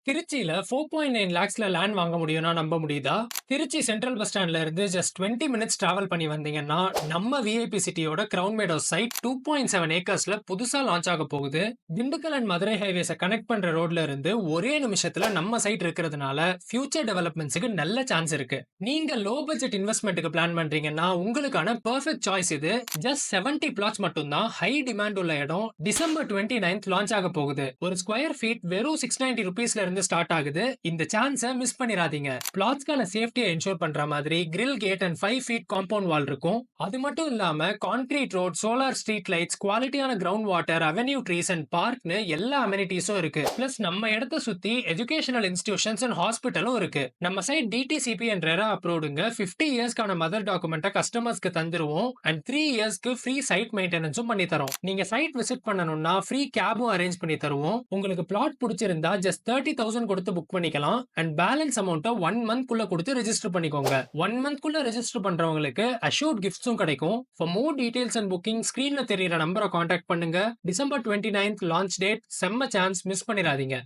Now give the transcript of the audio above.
திருச்சியில 4.9 லேக்ஸ்ல லேண்ட் வாங்க முடியும்னா நம்ப முடியுதா? திருச்சி சென்ட்ரல் பஸ் ஸ்டாண்ட்ல இருந்து ஜஸ்ட் 20 மினிட்ஸ் டிராவல் பண்ணி வந்தீங்கன்னா, நம்ம விஐபி சிட்டியோட கிரவுன் மேடோஸ் சைட் 2.7 ஏக்கர்ஸ்ல புதுசா லான்ச் ஆக போகுது. திண்டுக்கல் அண்ட் மதுரை ஹைவேஸ கனெக்ட் பண்ற ரோட்ல இருந்து ஒரே நிமிஷத்துல நம்ம சைட் இருக்கிறதுனால, ஃபியூச்சர் டெவலப்மெண்ட்ஸ்க்கு நல்ல சான்ஸ் இருக்கு. நீங்க லோ பட்ஜெட் இன்வெஸ்ட்மென்ட்க்கு பிளான் பண்றீங்கன்னா, உங்களுக்கான பெர்ஃபெக்ட் சாய்ஸ் இது. ஜஸ்ட் 70 பிளாட்ஸ் மட்டும் தான் ஹை டிமாண்ட் உள்ள இடம். டிசம்பர் 29th லான்ச் ஆக போகுது. ஒரு ஸ்கொயர் ஃபீட் வெறும் 690 ரூபீஸ்ல இருந்து ஸ்டார்ட் ஆகுது. இந்த சான்ஸ மிஸ் பண்ணிராதீங்க. பிளாட்ஸ்க்கான சேஃப்டியை என்ஷூர் பண்ற மாதிரி grill gate and 5 feet compound wall இருக்கும். அது மட்டும் இல்லாம concrete road, solar street lights, குவாலிட்டியான ground water, avenue trees and பார்க்னு எல்லா அமெனிட்டிஸும் இருக்கு. பிளஸ் நம்ம இடத்தை சுத்தி எஜுகேஷனல் இன்ஸ்டிடியூஷன்ஸ் அண்ட் ஹாஸ்பிட்டலும் இருக்கு. நம்ம சைட் டிடிசிபி அண்ட் ரெரா அப்ரூவ்டுங்க. 50 இயர்ஸ்க்கான மதர் டாக்குமெண்ட்டை கஸ்டமர்ஸ்க்கு தந்துருவோம் அண்ட் 3 இயர்ஸ்க்கு ஃப்ரீ சைட் மெயின்டெனன்ஸும் பண்ணி தரோம். நீங்க சைட் விசிட் பண்ணணும்னா ஃப்ரீ கேபும் அரேஞ்ச் பண்ணி தருவோம். உங்களுக்கு பிளாட் பிடிச்சிருந்தா ஜஸ்ட் 30,000 கொடுத்து புக் பண்ணிக்கலாம் அண்ட் பேலன்ஸ் அமௌண்ட்டை 1 மந்த் குள்ள கொடுத்து ரெஜிஸ்டர் பண்ணிக்கோங்க. 1 மந்த் குள்ள ரெஜிஸ்டர் பண்றவங்களுக்கு அஷ்யூர்ட் கிஃப்ட்ஸும் கிடைக்கும். For more details and booking ஸ்கிரீன்ல தெரியுற நம்பரை கான்டாக்ட் பண்ணுங்க. December 29th launch date. செம்ம சான்ஸ், மிஸ் பண்ணிடாதீங்க.